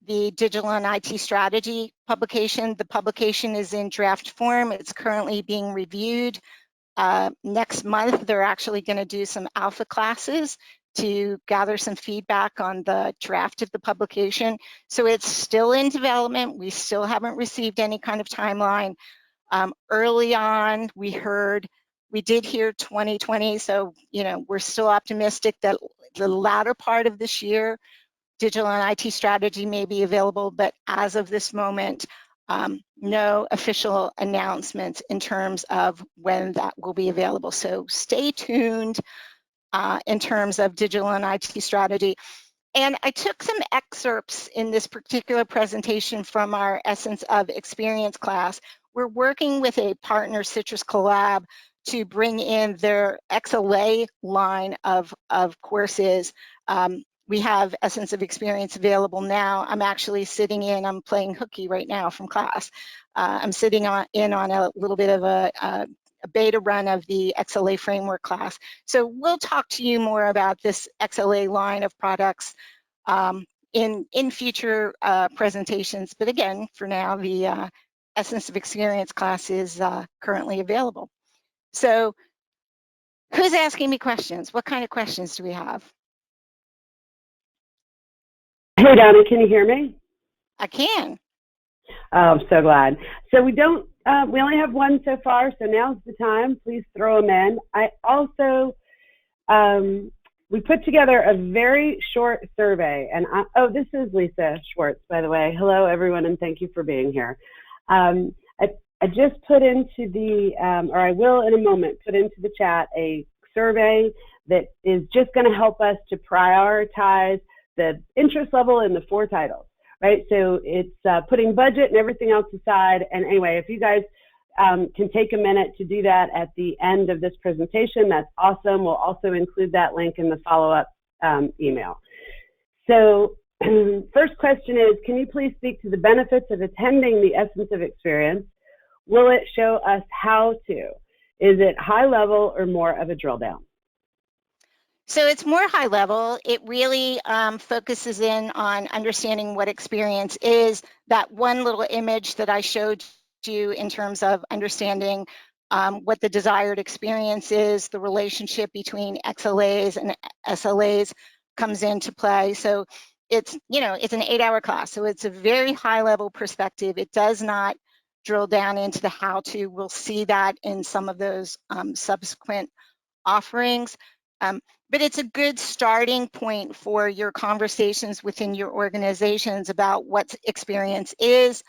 the Digital and IT Strategy publication. The publication is in draft form. It's currently being reviewed. Next month, they're actually going to do some alpha classes to gather some feedback on the draft of the publication. So it's still in development. We still haven't received any kind of timeline. Early on, we did hear 2020, so we're still optimistic that the latter part of this year, Digital and IT Strategy may be available, but as of this moment, no official announcements in terms of when that will be available. So stay tuned in terms of Digital and IT Strategy. And I took some excerpts in this particular presentation from our Essence of Experience class. We're working with a partner, Citrus Collab, to bring in their XLA line of courses. We have Essence of Experience available now. I'm actually I'm playing hooky right now from class. I'm sitting in on a little bit of a beta run of the XLA framework class. So we'll talk to you more about this XLA line of products in future presentations. But again, for now, the Essence of Experience class is currently available. So who's asking me questions? What kind of questions do we have? Hey, Donna, can you hear me? I can. Oh, I'm so glad. So we only have one so far, so now's the time. Please throw them in. I also, we put together a very short survey, and this is Lisa Schwartz, by the way. Hello, everyone, and thank you for being here. I just put into the, or I will in a moment, put into the chat a survey that is just going to help us to prioritize the interest level in the 4 titles, right? So it's putting budget and everything else aside. And anyway, if you guys can take a minute to do that at the end of this presentation, that's awesome. We'll also include that link in the follow-up email. So first question is, can you please speak to the benefits of attending the Essence of Experience? Will it show us how to? Is it high level or more of a drill down? So it's more high level. It really focuses in on understanding what experience is. That one little image that I showed you in terms of understanding what the desired experience is, the relationship between XLAs and SLAs comes into play. So it's, it's an 8-hour class. So it's a very high level perspective. It does not drill down into the how to. We'll see that in some of those subsequent offerings. But it's a good starting point for your conversations within your organizations about what experience is,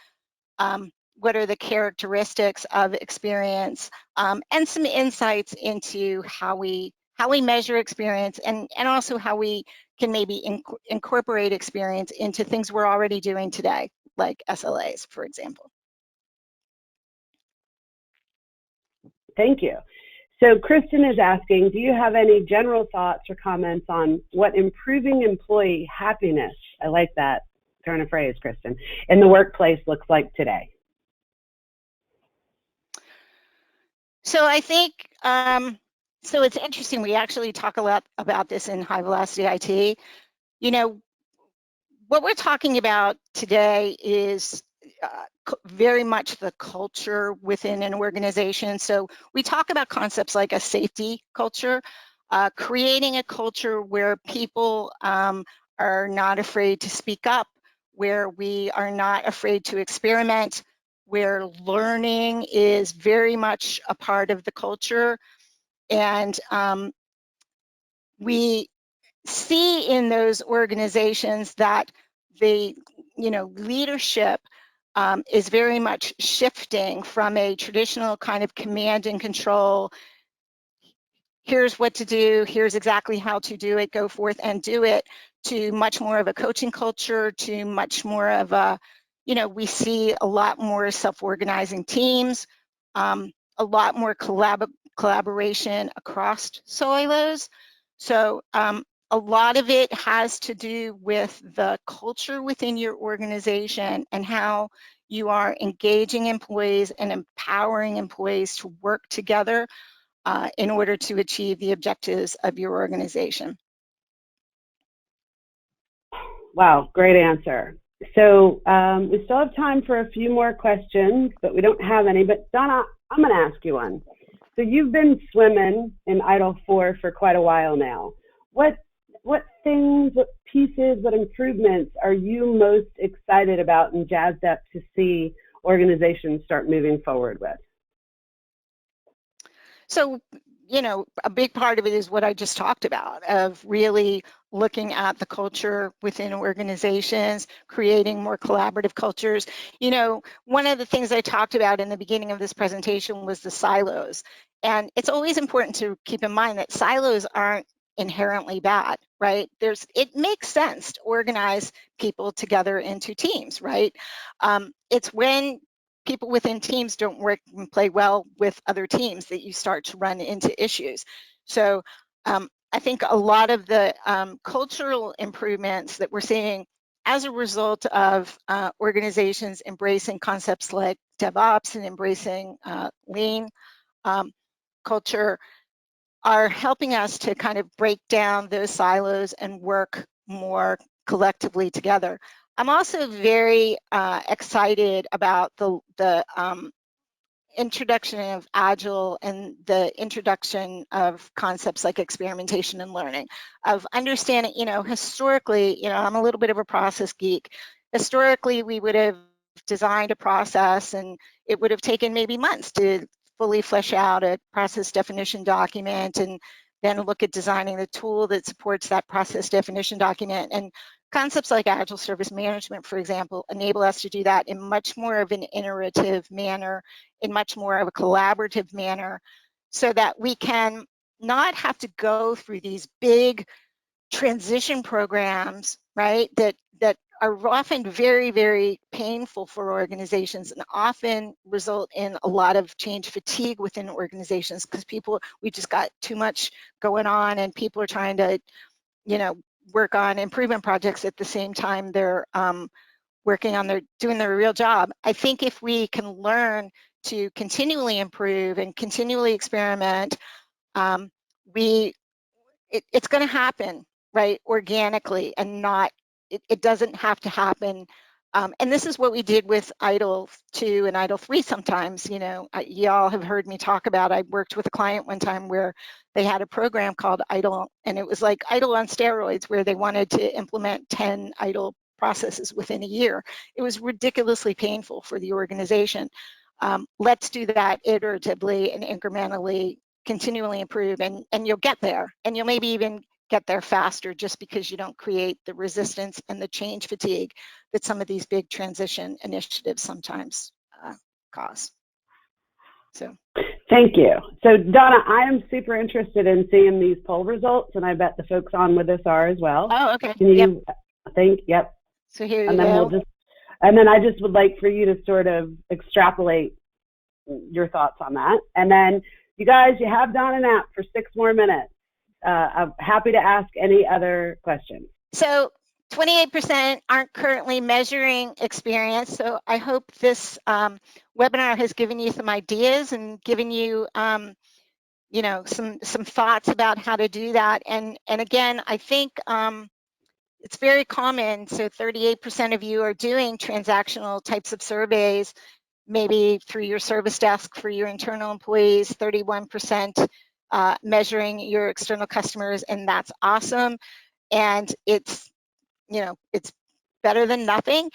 what are the characteristics of experience, and some insights into how we measure experience, and also how we can maybe incorporate experience into things we're already doing today, like SLAs, for example. Thank you. So Kristen is asking, do you have any general thoughts or comments on what improving employee happiness, I like that turn of phrase, Kristen, in the workplace looks like today? So I think, so it's interesting, we actually talk a lot about this in high velocity IT. You know, what we're talking about today is very much the culture within an organization. So we talk about concepts like a safety culture, creating a culture where people are not afraid to speak up, where we are not afraid to experiment, where learning is very much a part of the culture. And we see in those organizations that the leadership is very much shifting from a traditional kind of command and control. Here's what to do, here's exactly how to do it, go forth and do it, to much more of a coaching culture, to much more of a, we see a lot more self-organizing teams, a lot more collaboration across silos. So a lot of it has to do with the culture within your organization and how you are engaging employees and empowering employees to work together in order to achieve the objectives of your organization. Wow, great answer. So we still have time for a few more questions, but we don't have any. But Donna, I'm going to ask you one. So you've been swimming in ITIL 4 for quite a while now. What things, what pieces, what improvements are you most excited about and jazzed up to see organizations start moving forward with? So, a big part of it is what I just talked about, of really looking at the culture within organizations, creating more collaborative cultures. One of the things I talked about in the beginning of this presentation was the silos. And it's always important to keep in mind that silos aren't inherently bad, right? It makes sense to organize people together into teams, right? It's when people within teams don't work and play well with other teams that you start to run into issues. So I think a lot of the cultural improvements that we're seeing as a result of organizations embracing concepts like DevOps and embracing lean culture are helping us to kind of break down those silos and work more collectively together. I'm also very excited about the introduction of Agile and the introduction of concepts like experimentation and learning, of understanding, historically, I'm a little bit of a process geek. Historically, we would have designed a process and it would have taken maybe months to fully flesh out a process definition document and then look at designing the tool that supports that process definition document. And concepts like Agile Service Management, for example, enable us to do that in much more of an iterative manner, in much more of a collaborative manner, so that we can not have to go through these big transition programs, right, that are often very, very painful for organizations and often result in a lot of change fatigue within organizations because we just got too much going on and people are trying to, work on improvement projects at the same time they're working on doing their real job. I think if we can learn to continually improve and continually experiment, it's going to happen, right, organically, and not, it doesn't have to happen. And this is what we did with ITIL 2 and ITIL 3 sometimes. Y'all have heard me talk about, I worked with a client one time where they had a program called ITIL, and it was like ITIL on steroids, where they wanted to implement 10 ITIL processes within a year. It was ridiculously painful for the organization. Let's do that iteratively and incrementally, continually improve, and you'll get there, and you'll maybe even get there faster just because you don't create the resistance and the change fatigue that some of these big transition initiatives sometimes cause. So. Thank you. So Donna, I am super interested in seeing these poll results, and I bet the folks on with us are as well. Oh, okay. Can you think? Yep. So here and you then go. And then I just would like for you to sort of extrapolate your thoughts on that. And then You guys, you have Donna Knapp for 6 more minutes. I'm happy to ask any other questions. So 28% aren't currently measuring experience. So I hope this webinar has given you some ideas and given you, you know, some thoughts about how to do that. And again, I think it's very common. So 38% of you are doing transactional types of surveys, maybe through your service desk for your internal employees, 31% measuring your external customers, and that's awesome. And it's, you know, it's better than nothing.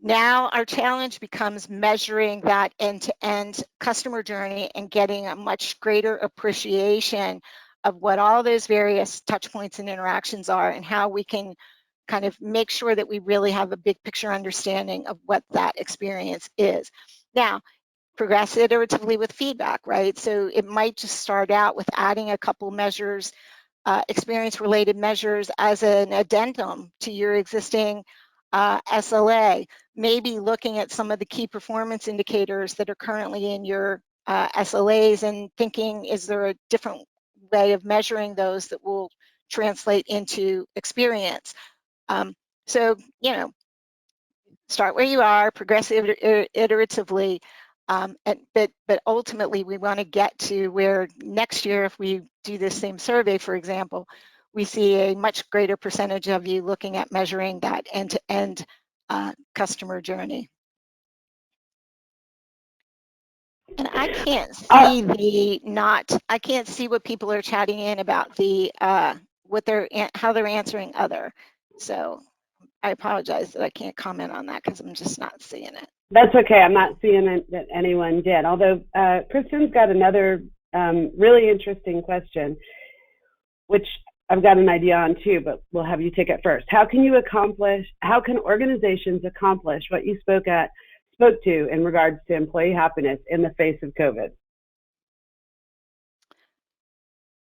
Now our challenge becomes measuring that end-to-end customer journey and getting a much greater appreciation of what all those various touch points and interactions are and how we can kind of make sure that we really have a big picture understanding of what that experience is. Now, progress iteratively with feedback, right? So it might just start out with adding a couple measures, experience-related measures as an addendum to your existing SLA, maybe looking at some of the key performance indicators that are currently in your SLAs and thinking, is there a different way of measuring those that will translate into experience? So, you know, start where you are, progress iteratively, but ultimately we want to get to where next year, if we do this same survey, for example, we see a much greater percentage of you looking at measuring that end-to-end customer journey. And I can't see I can't see what people are chatting in about the how they're answering other. So I apologize that I can't comment on that because I'm just not seeing it. That's okay. I'm not seeing it, that anyone did. Although Kristen's got another really interesting question, which I've got an idea on too, but we'll have you take it first. How can organizations accomplish what you spoke to in regards to employee happiness in the face of COVID?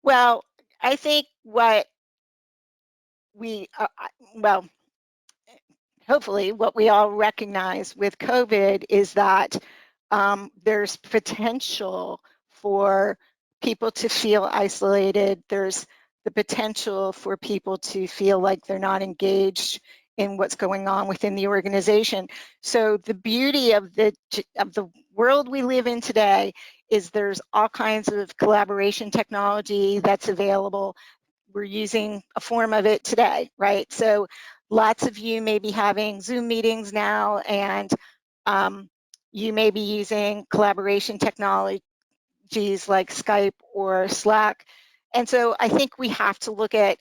Well, I think what we, hopefully what we all recognize with COVID is that there's potential for people to feel isolated. There's the potential for people to feel like they're not engaged in what's going on within the organization. So the beauty of the world we live in today is there's all kinds of collaboration technology that's available. We're using a form of it today, right? So lots of you may be having Zoom meetings now, and you may be using collaboration technologies like Skype or Slack. And so I think we have to look at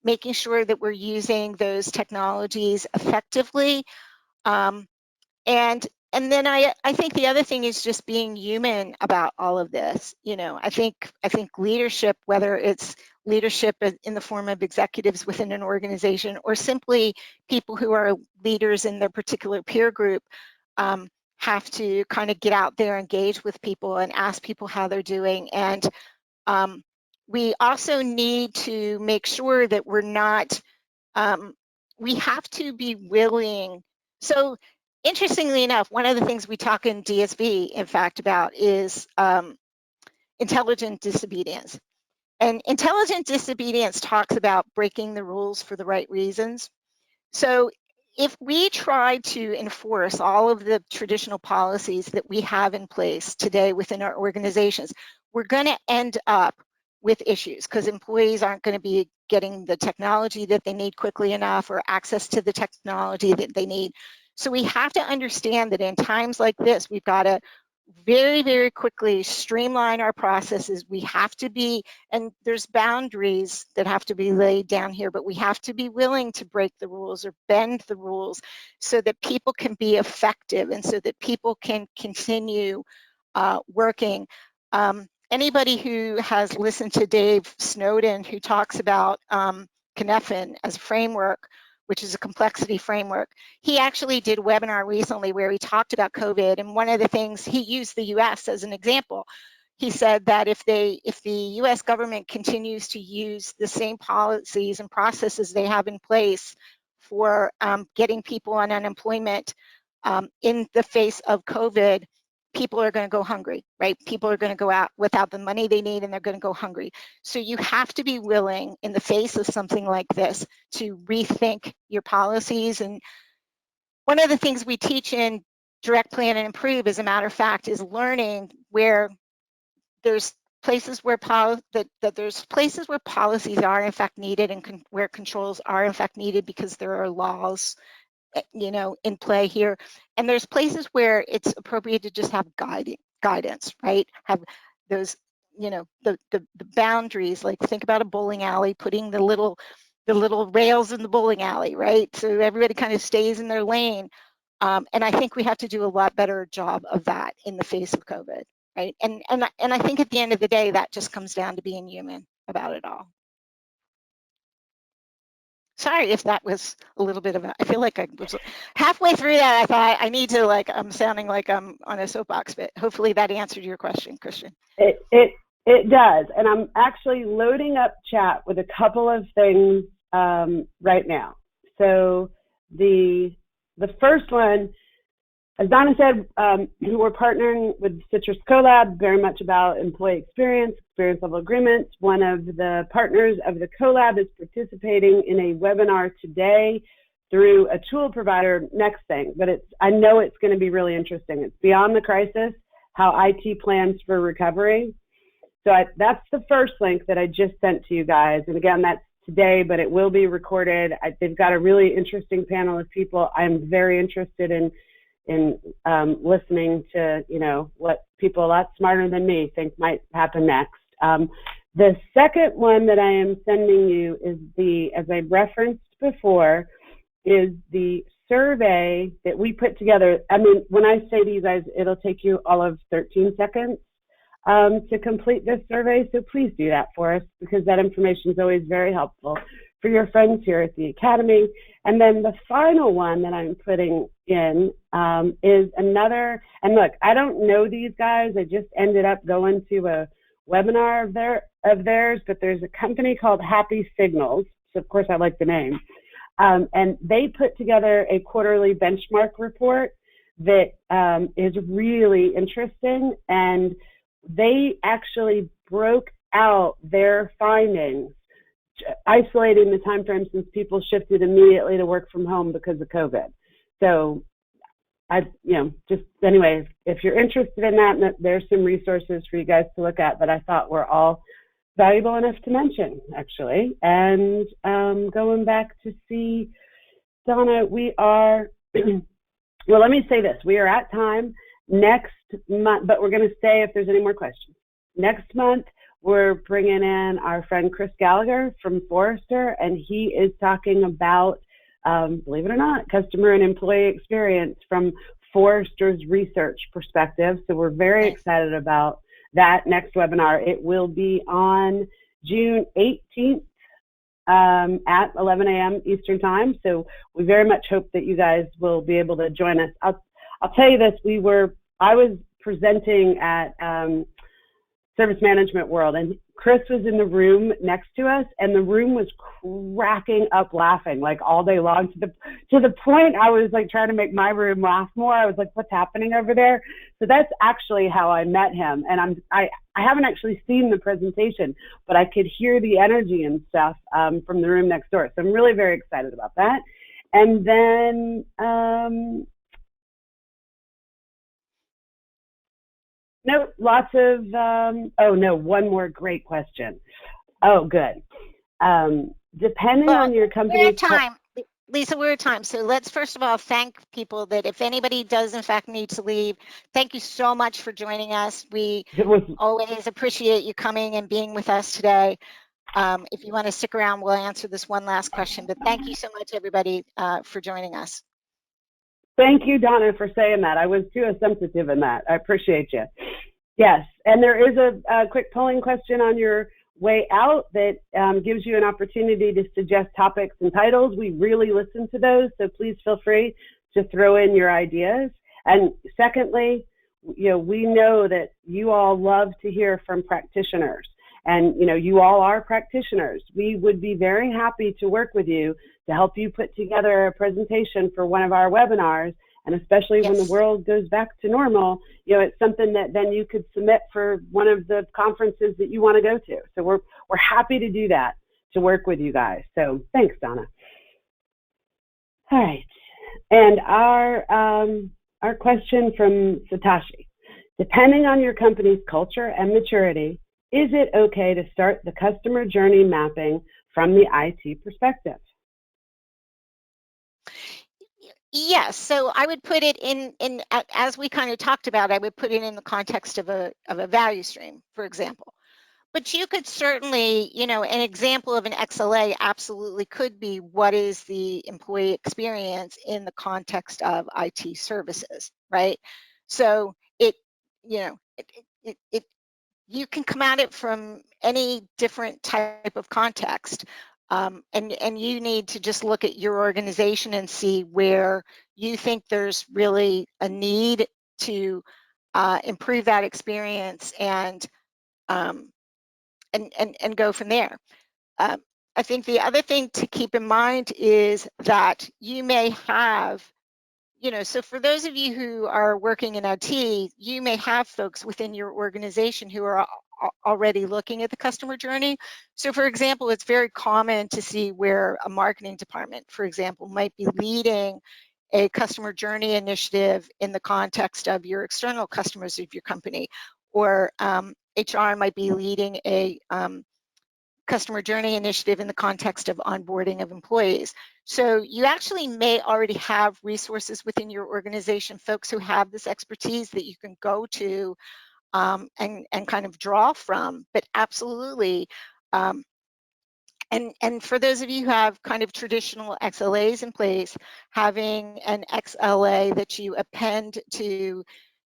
making sure that we're using those technologies effectively. And then I think the other thing is just being human about all of this. You know, I think leadership, whether it's leadership in the form of executives within an organization or simply people who are leaders in their particular peer group, have to kind of get out there, engage with people and ask people how they're doing. And we also need to make sure that we're not, we have to be willing. So interestingly enough, one of the things we talk in DSV, in fact, about is intelligent disobedience. And intelligent disobedience talks about breaking the rules for the right reasons. So if we try to enforce all of the traditional policies that we have in place today within our organizations, we're going to end up with issues because employees aren't going to be getting the technology that they need quickly enough or access to the technology that they need. So we have to understand that in times like this, we've got to very, very quickly streamline our processes. We have to be, and there's boundaries that have to be laid down here, but we have to be willing to break the rules or bend the rules so that people can be effective and so that people can continue working. Anybody who has listened to Dave Snowden, who talks about Cynefin as a framework, which is a complexity framework, he actually did a webinar recently where he talked about COVID, and one of the things, he used the US as an example. He said that if the US government continues to use the same policies and processes they have in place for getting people on unemployment in the face of COVID, people are going to go hungry, right? People are going to go out without the money they need, and they're going to go hungry. So you have to be willing, in the face of something like this, to rethink your policies. And one of the things we teach in Direct Plan and Improve, as a matter of fact, is learning where there's places where there's places where policies are in fact needed, and where controls are in fact needed because there are laws, you know, in play here. And there's places where it's appropriate to just have guidance, right? Have those, you know, the boundaries. Like, think about a bowling alley, putting the little rails in the bowling alley, right? So everybody kind of stays in their lane. And I think we have to do a lot better job of that in the face of COVID, right? And I think at the end of the day, that just comes down to being human about it all. Sorry if that was a little bit of I feel like I was halfway through that. I thought I need to, like, I'm sounding like I'm on a soapbox, but hopefully that answered your question, Christian. It does. And I'm actually loading up chat with a couple of things right now. So the first one, as Donna said, we're partnering with Citrus Collab, very much about employee experience level agreements. One of the partners of the collab is participating in a webinar today through a tool provider, Next Thing, but I know it's going to be really interesting. It's Beyond the Crisis, How IT Plans for Recovery. So that's the first link that I just sent to you guys. And again, that's today, but it will be recorded. They've got a really interesting panel of people. I'm very interested in listening to, you know, what people a lot smarter than me think might happen next. The second one that I am sending you is as I referenced before, is the survey that we put together. I mean, when I say to you guys, it'll take you all of 13 seconds to complete this survey. So please do that for us, because that information is always very helpful for your friends here at the Academy. And then the final one that I'm putting in is another, and look, I don't know these guys. I just ended up going to a webinar of theirs, but there's a company called Happy Signals. So of course I like the name. And they put together a quarterly benchmark report that is really interesting. And they actually broke out their findings, isolating the time frame since people shifted immediately to work from home because of COVID. So just anyway, if you're interested in that, there's some resources for you guys to look at that I thought were all valuable enough to mention, actually. And going back to see, Donna, we are, well, let me say this. We are at time next month, but we're going to stay if there's any more questions. Next month, we're bringing in our friend Chris Gallagher from Forrester, and he is talking about, believe it or not, customer and employee experience from Forrester's research perspective. So we're very excited about that next webinar. It will be on June 18th at 11 a.m. Eastern Time. So we very much hope that you guys will be able to join us. I'll tell you this, I was presenting at Service Management World, and Chris was in the room next to us, and the room was cracking up laughing like all day long, to the point I was like trying to make my room laugh more. I was like, what's happening over there? So that's actually how I met him. And I haven't actually seen the presentation, but I could hear the energy and stuff from the room next door. So I'm really very excited about that. And then no, lots of, oh no, one more great question. Oh, good. Depending on your company's— We're at time. Lisa, we're at time. So let's first of all thank people that if anybody does in fact need to leave, thank you so much for joining us. We always appreciate you coming and being with us today. If you want to stick around, we'll answer this one last question, but thank you so much, everybody, for joining us. Thank you, Donna, for saying that. I was too sensitive in that. I appreciate you. Yes, and there is a quick polling question on your way out that gives you an opportunity to suggest topics and titles. We really listen to those, so please feel free to throw in your ideas. And secondly, we know that you all love to hear from practitioners, and you all are practitioners. We would be very happy to work with you to help you put together a presentation for one of our webinars And especially when the Yes. world goes back to normal, you know, it's something that then you could submit for one of the conferences that you want to go to. So we're happy to do that, to work with you guys. So thanks, Donna. All right. And our question from Satoshi. Depending on your company's culture and maturity, is it okay to start the customer journey mapping from the IT perspective? Yes, so I would put it in as we kind of talked about, I would put it in the context of a value stream, for example. But you could certainly, you know, an example of an XLA absolutely could be what is the employee experience in the context of IT services, right? So it, you know, you can come at it from any different type of context. And you need to just look at your organization and see where you think there's really a need to improve that experience and go from there. I think the other thing to keep in mind is that you may have, you know, so for those of you who are working in IT, you may have folks within your organization who are already looking at the customer journey. So for example, it's very common to see where a marketing department, for example, might be leading a customer journey initiative in the context of your external customers of your company, or HR might be leading a customer journey initiative in the context of onboarding of employees. So you actually may already have resources within your organization, folks who have this expertise that you can go to and kind of draw from, but absolutely. And for those of you who have kind of traditional XLAs in place, having an XLA that you append to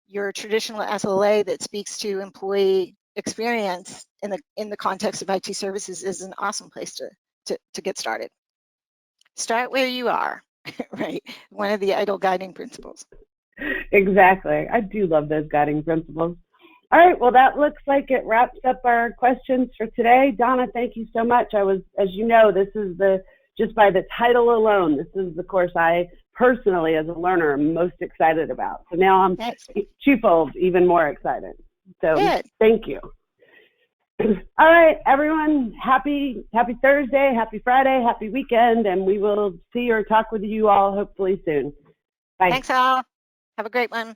your traditional SLA that speaks to employee experience in the context of IT services is an awesome place to get started. Start where you are, right? One of the ITIL guiding principles. Exactly. I do love those guiding principles. All right, well, that looks like it wraps up our questions for today. Donna, thank you so much. As you know, this is just by the title alone, this is the course I personally, as a learner, am most excited about. So now I'm twofold even more excited. So Good. Thank you. All right, everyone, happy Thursday, happy Friday, happy weekend, and we will see or talk with you all hopefully soon. Bye. Thanks all. Have a great one.